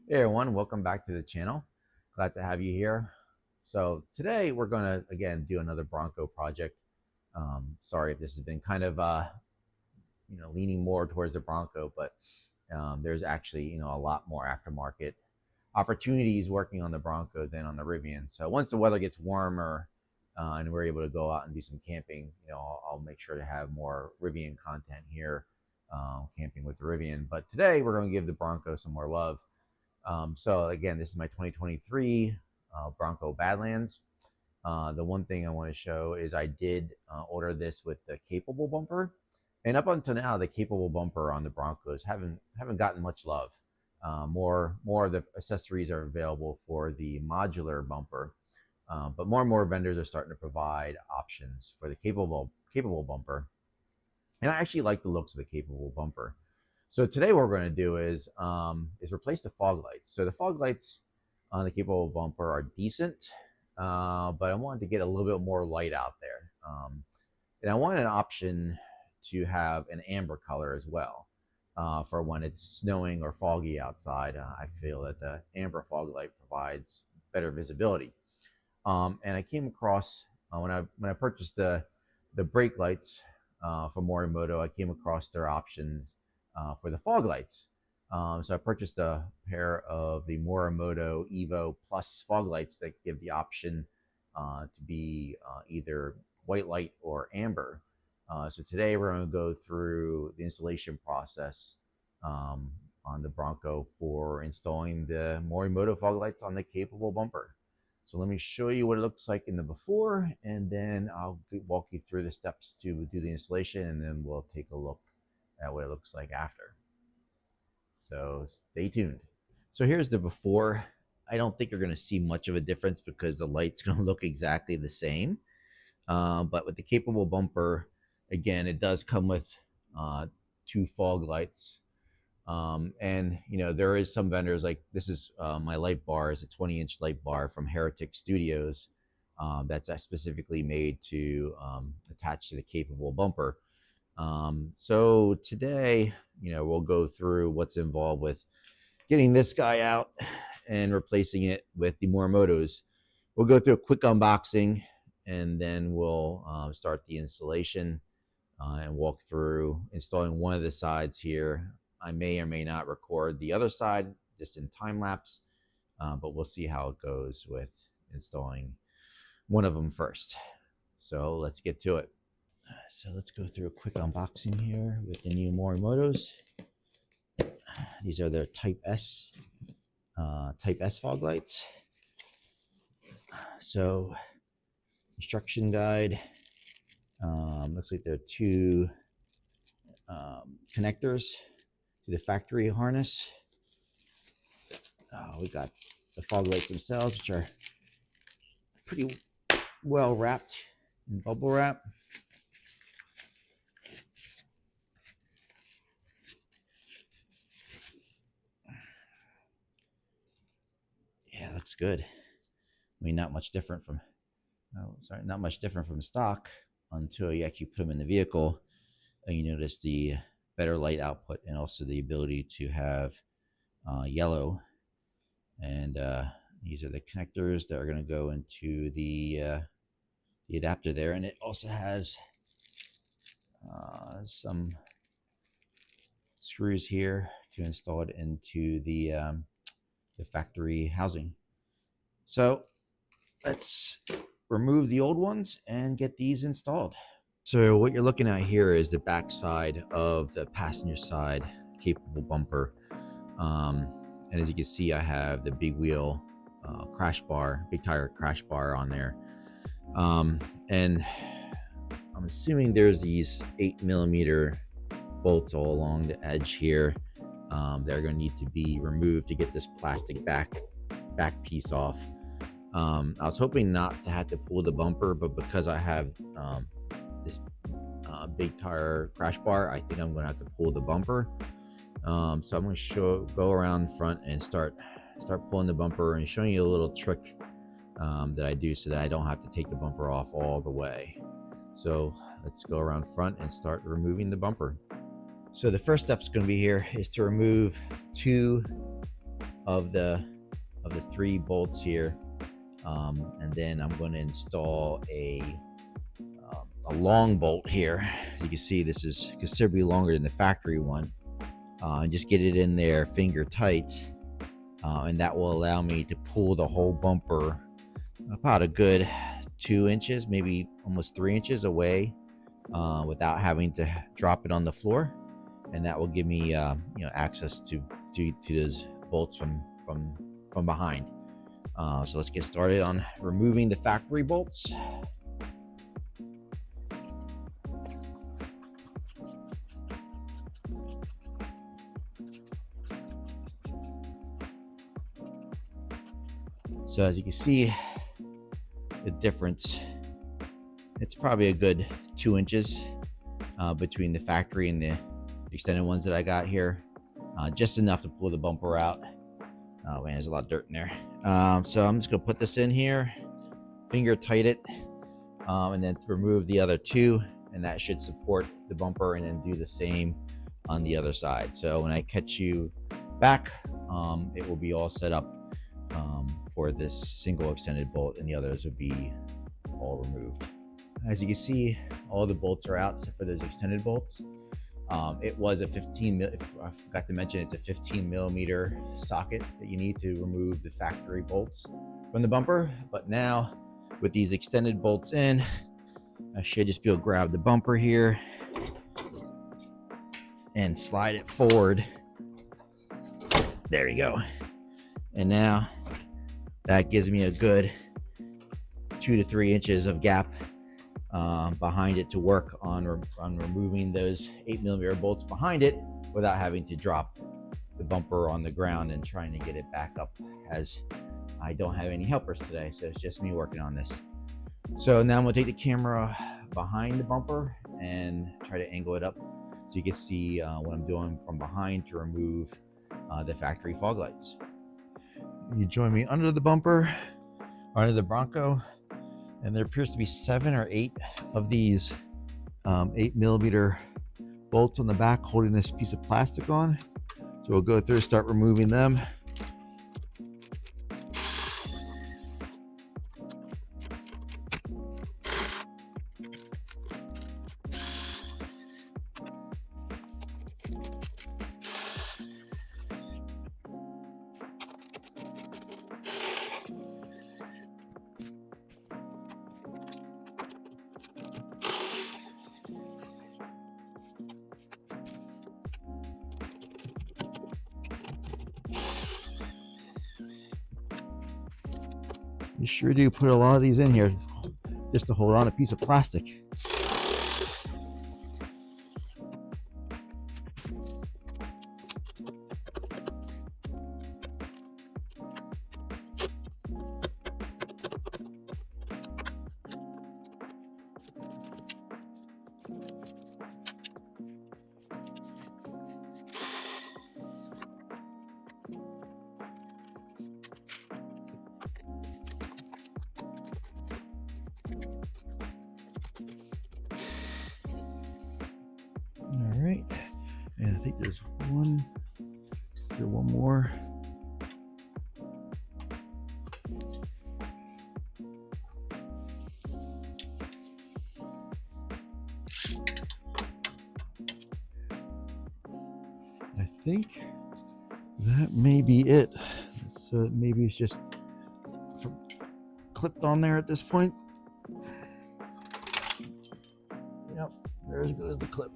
Hey everyone, welcome back to the channel. Glad to have you here. So today we're going to again do another Bronco project. Sorry if this has been kind of leaning more towards the Bronco, but there's actually a lot more aftermarket opportunities working on the Bronco than on the Rivian. So once the weather gets warmer and we're able to go out and do some camping, I'll make sure to have more Rivian content here, camping with the Rivian. But today we're going to give the Bronco some more love. So again, this is my 2023 Bronco Badlands. The one thing I want to show is I did order this with the capable bumper, and up until now, the capable bumper on the Broncos haven't gotten much love. More of the accessories are available for the modular bumper, but more and more vendors are starting to provide options for the capable bumper. And I actually like the looks of the capable bumper. So today what we're going to do is replace the fog lights. So the fog lights on the capable bumper are decent, but I wanted to get a little bit more light out there. And I wanted an option to have an amber color as well for when it's snowing or foggy outside. I feel that the amber fog light provides better visibility. And I came across when I purchased the brake lights from Morimoto, I came across their options for the fog lights. So I purchased a pair of the Morimoto Evo Plus fog lights that give the option to be either white light or amber. So today we're going to go through the installation process on the Bronco for installing the Morimoto fog lights on the capable bumper. So let me show you what it looks like in the before, and then I'll walk you through the steps to do the installation, and then we'll take a look at what it looks like after. So stay tuned. So here's the before. I don't think you're going to see much of a difference because the light's going to look exactly the same. But with the capable bumper, again, it does come with two fog lights. And there is some vendors, like this is my light bar is a 20-inch light bar from Heretic Studios that's specifically made to attach to the capable bumper. So today, we'll go through what's involved with getting this guy out and replacing it with the Morimotos. We'll go through a quick unboxing, and then we'll start the installation and walk through installing one of the sides here. I may or may not record the other side just in time lapse, but we'll see how it goes with installing one of them first. So let's get to it. So let's go through a quick unboxing here with the new Morimotos. These are their Type S fog lights. So instruction guide. Looks like there are two connectors to the factory harness. We got the fog lights themselves, which are pretty well wrapped in bubble wrap. Yeah, looks good. I mean, not much different from stock until you actually put them in the vehicle, and you notice the better light output and also the ability to have yellow. And these are the connectors that are going to go into the adapter there, and it also has some screws here to install it into the factory housing. So let's remove the old ones and get these installed. So what you're looking at here is the back side of the passenger side capable bumper. And as you can see, I have the big wheel crash bar, big tire crash bar on there. And I'm assuming there's these 8mm bolts all along the edge here that are going to need to be removed to get this plastic back piece off. I was hoping not to have to pull the bumper, but because I have this big tire crash bar, I think I'm going to have to pull the bumper. So I'm going to go around front and start pulling the bumper and showing you a little trick that I do so that I don't have to take the bumper off all the way. So let's go around front and start removing the bumper. So the first step is going to be here is to remove two of the 3 bolts here, and then I'm going to install a long bolt here. As you can see, this is considerably longer than the factory one, and just get it in there finger tight, and that will allow me to pull the whole bumper about a good 2 inches, maybe almost 3 inches away, without having to drop it on the floor, and that will give me access to those bolts from behind. So let's get started on removing the factory bolts. So as you can see, the difference, it's probably a good 2 inches between the factory and the extended ones that I got here. Just enough to pull the bumper out. Oh man, there's a lot of dirt in there. So I'm just gonna put this in here, finger tight it, and then remove the other 2, and that should support the bumper, and then do the same on the other side. So when I catch you back, it will be all set up for this single extended bolt, and the others would be all removed. As you can see, all the bolts are out except for those extended bolts. It was a 15 mil, I forgot to mention, it's a 15 millimeter socket that you need to remove the factory bolts from the bumper. But now with these extended bolts in, I should just be able to grab the bumper here and slide it forward. There you go. And now that gives me a good 2 to 3 inches of gap behind it to work on removing those 8 millimeter bolts behind it without having to drop the bumper on the ground and trying to get it back up, as I don't have any helpers today, so it's just me working on this. So now I'm gonna take the camera behind the bumper and try to angle it up so you can see what I'm doing from behind to remove the factory fog lights. You join me under the bumper, under the Bronco, and there appears to be 7 or 8 of these 8 millimeter bolts on the back holding this piece of plastic on. So we'll go through, start removing them. You sure do put a lot of these in here just to hold on a piece of plastic. All right, and I think there's one more. I think that may be it. So maybe it's just clipped on there at this point. Yep, there goes the clip.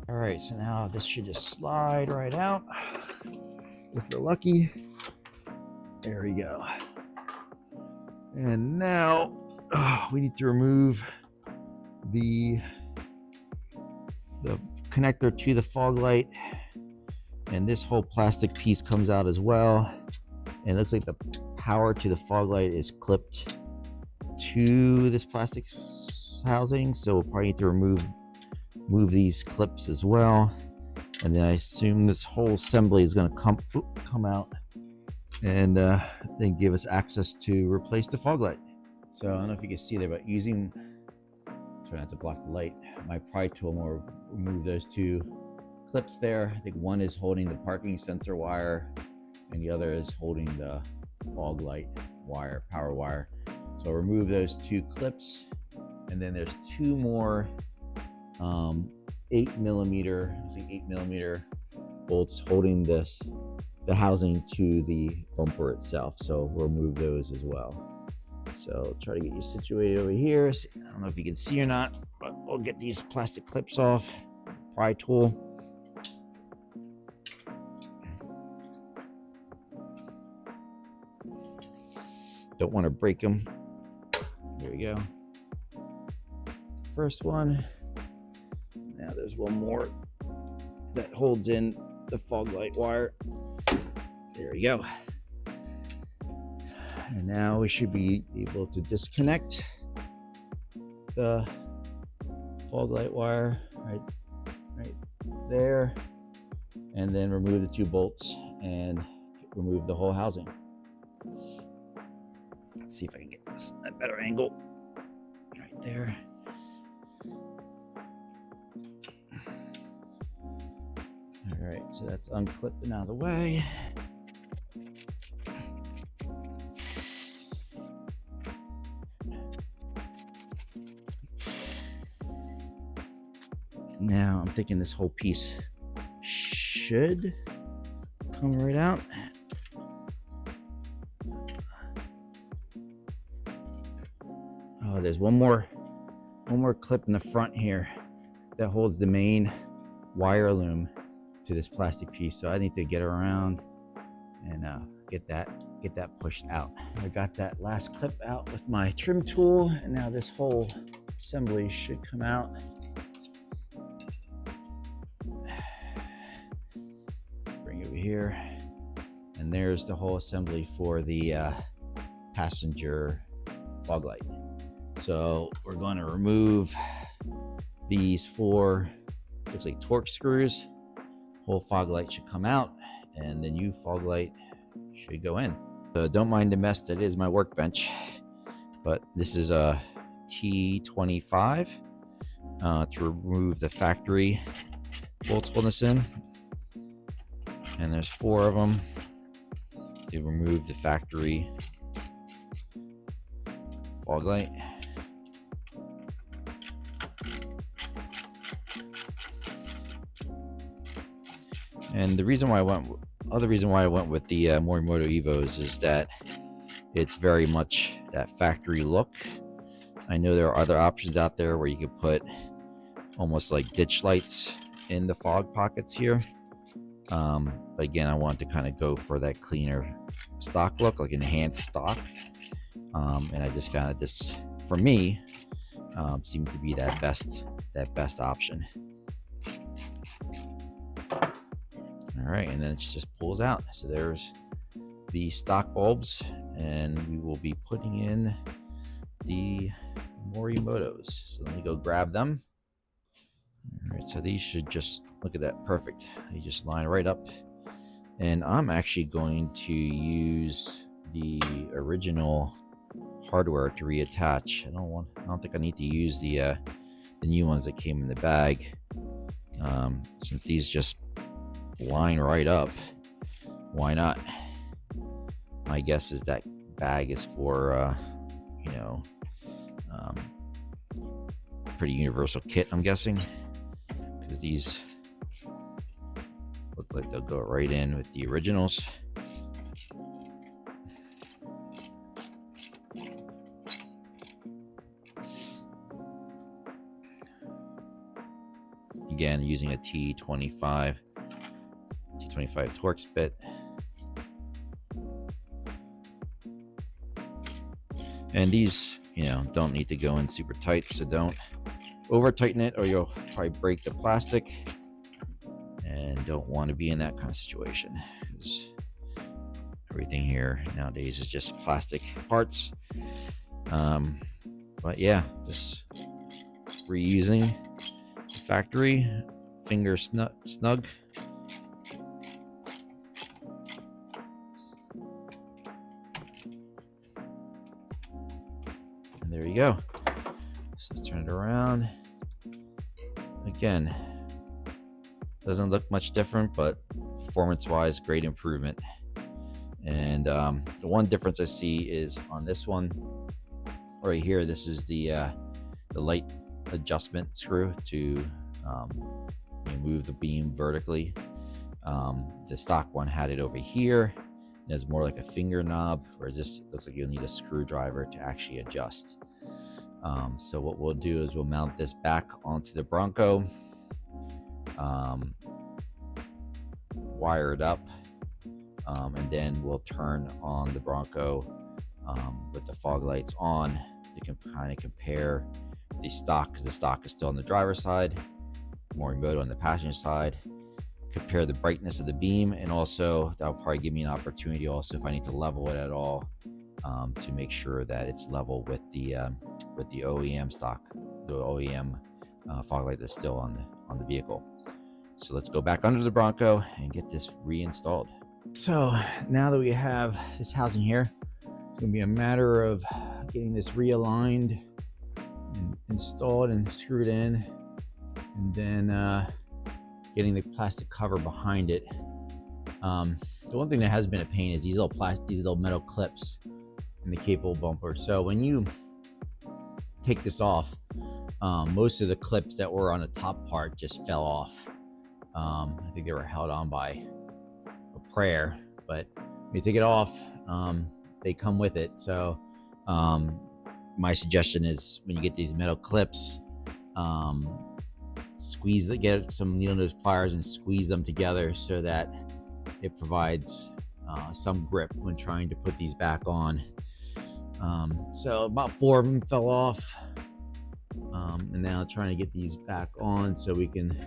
All right, so now this should just slide right out if we're lucky. There we go. And now we need to remove the connector to the fog light, and this whole plastic piece comes out as well. And it looks like the power to the fog light is clipped to this plastic housing, so we'll probably need to move these clips as well. And then I assume this whole assembly is going to come out and then give us access to replace the fog light. So I don't know if you can see there, but try not to block the light, my pry tool will remove those two clips there. I think one is holding the parking sensor wire and the other is holding the fog light wire, power wire. So I'll remove those two clips, and then there's two more 8mm bolts holding the housing to the bumper itself. So we'll remove those as well. So try to get you situated over here. I don't know if you can see or not, but we'll get these plastic clips off. Pry tool. Don't want to break them. There we go. First one. Now there's one more that holds in the fog light wire. There we go. And now we should be able to disconnect the fog light wire right there, and then remove the two bolts and remove the whole housing. Let's see if I can get this at a better angle. Right there. All right, so that's unclipped and out of the way. Now I'm thinking this whole piece should come right out. Oh, there's one more clip in the front here that holds the main wire loom to this plastic piece. So I need to get around and get that pushed out. I got that last clip out with my trim tool, and now this whole assembly should come out. Bring it over here, and there's the whole assembly for the passenger fog light. So we're going to remove these four, looks like torque screws. Whole fog light should come out, and the new fog light should go in. So don't mind the mess that is my workbench, but this is a T25 to remove the factory bolts holding this in, and there's four of them to remove the factory fog light. And the reason why I went with the Morimoto Evos is that it's very much that factory look. I know there are other options out there where you could put almost like ditch lights in the fog pockets here. But again, I wanted to kind of go for that cleaner stock look, like enhanced stock. And I just found that this, for me, seemed to be that best option. All right, and then it just pulls out. So there's the stock bulbs, and we will be putting in the Morimotos. So let me go grab them. All right, so these should just, look at that, perfect. They just line right up. And I'm actually going to use the original hardware to reattach. I don't think I need to use the new ones that came in the bag, since these just line right up. Why not? My guess is that bag is for pretty universal kit, I'm guessing, because these look like they'll go right in with the originals. Again, using a T25 Torx bit. And these, don't need to go in super tight, so don't over tighten it or you'll probably break the plastic, and don't want to be in that kind of situation, because everything here nowadays is just plastic parts. But yeah, just reusing the factory finger snug. And there you go. So let's turn it around. Again, doesn't look much different, but performance-wise, great improvement. And the one difference I see is on this one right here. This is the light adjustment screw to move the beam vertically. The stock one had it over here. It's more like a finger knob, whereas this looks like you'll need a screwdriver to actually adjust. So what we'll do is we'll mount this back onto the Bronco, wire it up, and then we'll turn on the Bronco with the fog lights on to kind of compare the stock, because the stock is still on the driver's side, Morimoto on the passenger side. Compare the brightness of the beam, and also that'll probably give me an opportunity also if I need to level it at all, to make sure that it's level with the OEM stock, the OEM fog light that's still on the vehicle. So let's go back under the Bronco and get this reinstalled. So now that we have this housing here, it's going to be a matter of getting this realigned and installed and screwed in, and then getting the plastic cover behind it. The one thing that has been a pain is these little metal clips in the cable bumper. So when you take this off, most of the clips that were on the top part just fell off. I think they were held on by a prayer, but when you take it off, they come with it. So my suggestion is when you get these metal clips, get some needle nose pliers and squeeze them together so that it provides some grip when trying to put these back on. So about 4 of them fell off, and now trying to get these back on so we can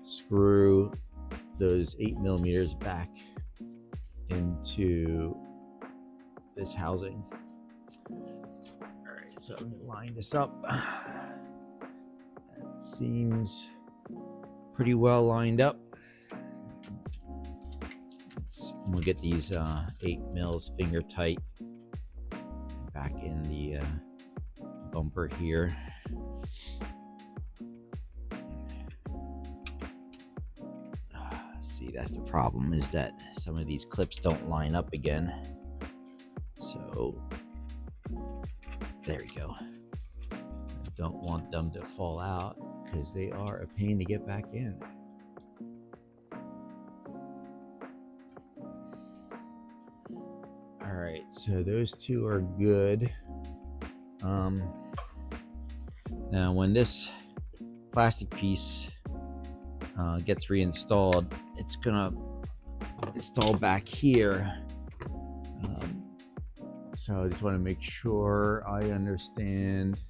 screw those 8mm back into this housing. All right, so let me line this up. Seems pretty well lined up. We'll get these 8mm finger tight back in the bumper here. See, that's the problem, is that some of these clips don't line up again. So there we go. Don't want them to fall out because they are a pain to get back in. All right, so those two are good. Now when this plastic piece gets reinstalled, it's gonna install back here. So I just want to make sure I understand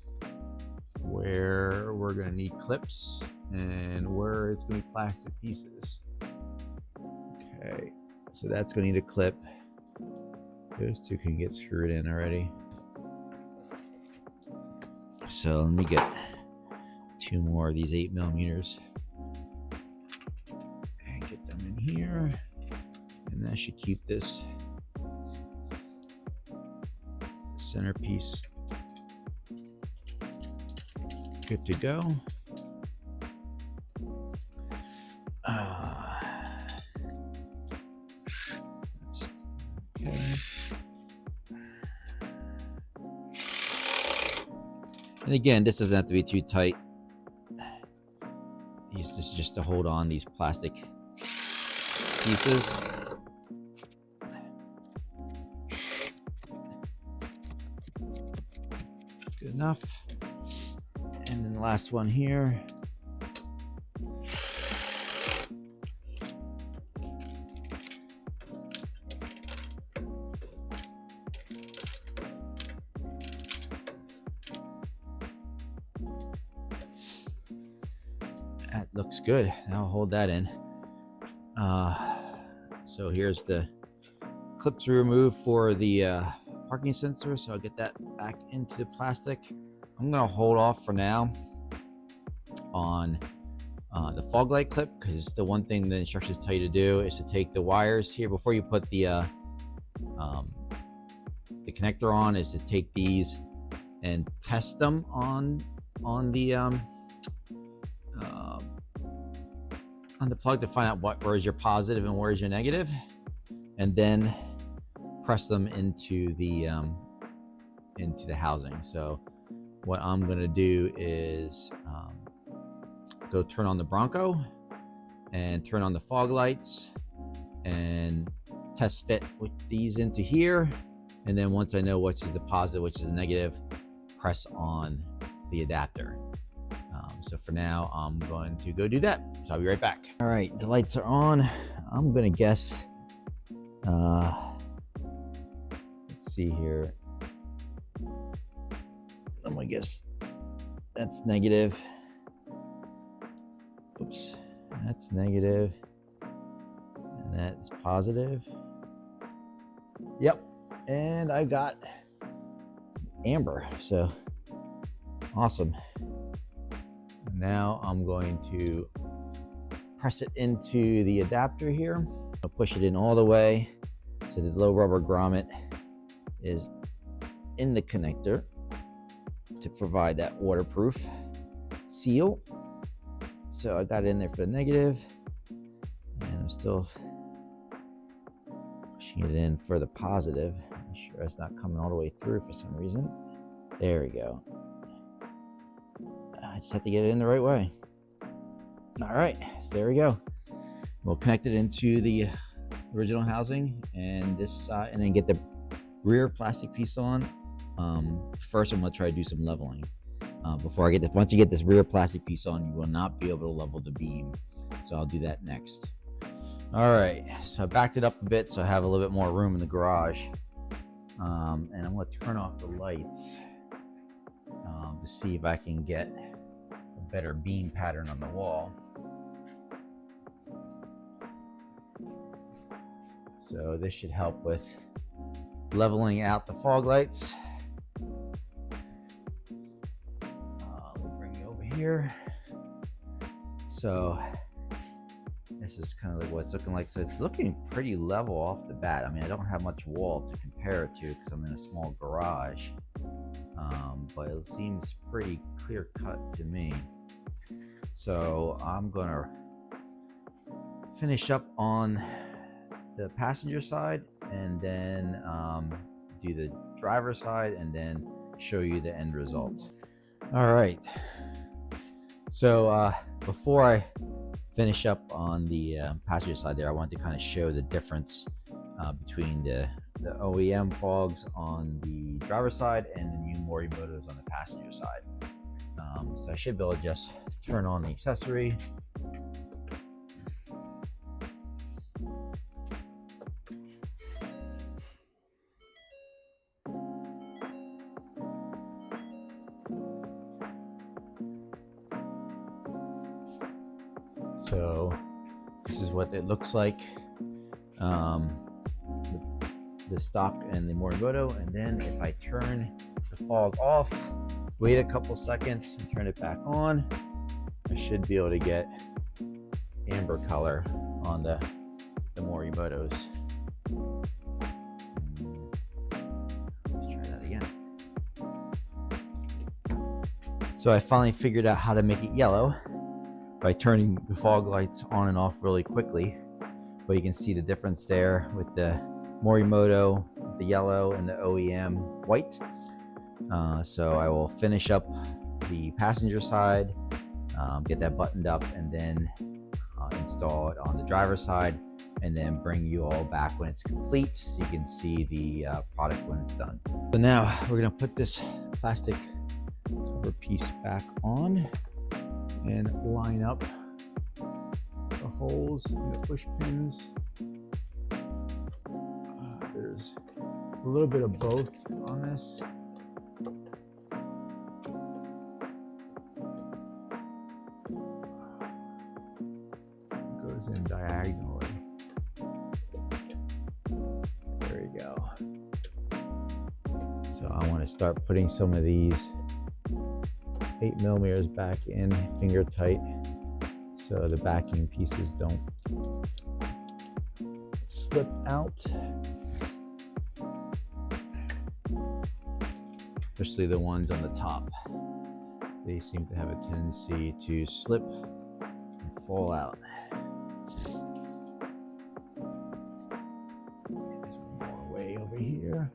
where we're going to need clips and where it's going to be plastic pieces. Okay, so that's going to need a clip. Those two can get screwed in already. So let me get 2 more of these 8mm and get them in here, and that should keep this centerpiece good to go. Okay. And again, this doesn't have to be too tight. This is just to hold on these plastic pieces. Good enough. And then the last one here. That looks good. Now I'll hold that in. So here's the clips removed for the parking sensor. So I'll get that back into the plastic. I'm gonna hold off for now on the fog light clip, because the one thing the instructions tell you to do is to take the wires here before you put the connector on, is to take these and test them on the plug to find out where is your positive and where is your negative, and then press them into the housing. So what I'm going to do is go turn on the Bronco and turn on the fog lights and test fit with these into here, and then once I know which is the positive, which is the negative, press on the adapter. So for now, I'm going to go do that. So I'll be right back. All right, the lights are on. I'm gonna guess, let's see here. I'm gonna guess that's negative. Oops, that's negative. And that's positive. Yep, and I got amber, so awesome. Now I'm going to press it into the adapter here. I'll push it in all the way so the low rubber grommet is in the connector to provide that waterproof seal. So I got it in there for the negative, and I'm still pushing it in for the positive. I'm sure it's not coming all the way through for some reason. There we go. I just have to get it in the right way. All right, so there we go. We'll connect it into the original housing and this side, and then get the rear plastic piece on. First, I'm gonna try to do some leveling. Before I get this, once you get this rear plastic piece on, you will not be able to level the beam. So I'll do that next. All right, so I backed it up a bit so I have a little bit more room in the garage. And I'm gonna turn off the lights to see if I can get a better beam pattern on the wall. So this should help with leveling out the fog lights. We'll bring you over here. So this is kind of like what it's looking like. So it's looking pretty level off the bat. I mean, I don't have much wall to compare it to because I'm in a small garage, but it seems pretty clear cut to me. So I'm gonna finish up on the passenger side and then do the driver's side and then show you the end result. All right, so before I finish up on the passenger side there, I wanted to kind of show the difference between the OEM fogs on the driver's side and the new Morimotos on the passenger side. So I should be able to just turn on the accessory. So this is what it looks like, the stock and the Morimoto. And then if I turn the fog off, wait a couple seconds and turn it back on, I should be able to get amber color on the Morimotos. Let's try that again. So I finally figured out how to make it yellow by turning the fog lights on and off really quickly. But you can see the difference there with the Morimoto, the yellow, and the OEM white. So I will finish up the passenger side, get that buttoned up, and then install it on the driver's side, and then bring you all back when it's complete so you can see the product when it's done. So now we're gonna put this plastic cover piece back on and line up the holes and the push pins. There's a little bit of both on this. It goes in diagonally. There you go. So I want to start putting some of these 8mm back in, finger tight, so the backing pieces don't slip out. Especially the ones on the top. They seem to have a tendency to slip and fall out. There's one more way over here.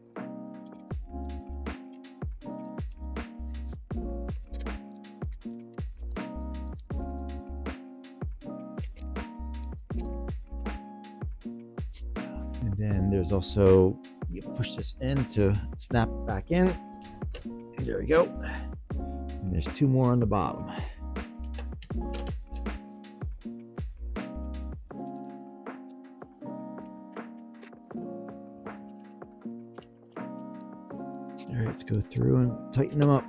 And then there's also, you push this in to snap back in. There we go. And there's two more on the bottom. All right, let's go through and tighten them up.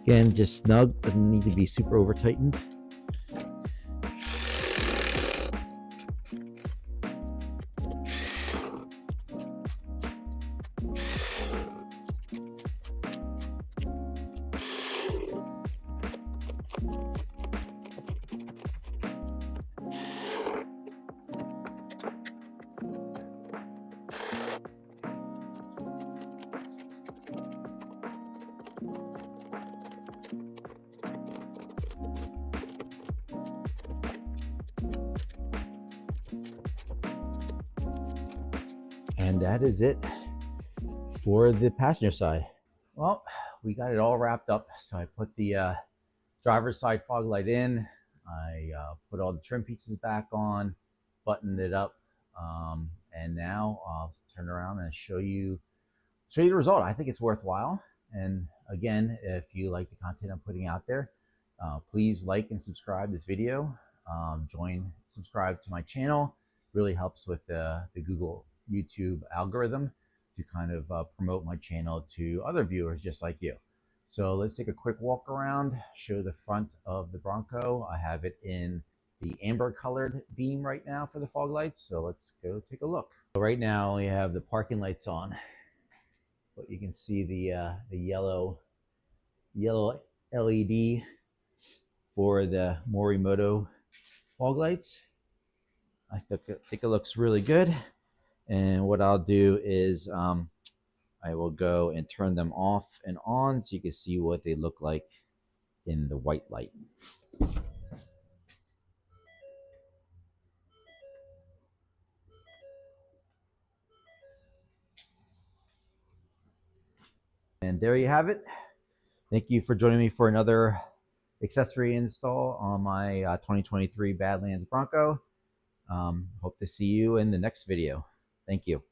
Again, just snug, doesn't need to be super over tightened. And that is it for the passenger side. Well, we got it all wrapped up. So I put the driver's side fog light in. I put all the trim pieces back on, buttoned it up, and now I'll turn around and show you the result. I think it's worthwhile. And again, if you like the content I'm putting out there, please like and subscribe this video. Subscribe to my channel. Really helps with the Google YouTube algorithm to kind of promote my channel to other viewers just like you. So let's take a quick walk around, show the front of the Bronco. I have it in the amber colored beam right now for the fog lights. So let's go take a look. So right now we have the parking lights on, but you can see the yellow LED for the Morimoto fog lights. I think it looks really good. And what I'll do is I will go and turn them off and on so you can see what they look like in the white light. And there you have it. Thank you for joining me for another accessory install on my 2023 Badlands Bronco. Hope to see you in the next video. Thank you.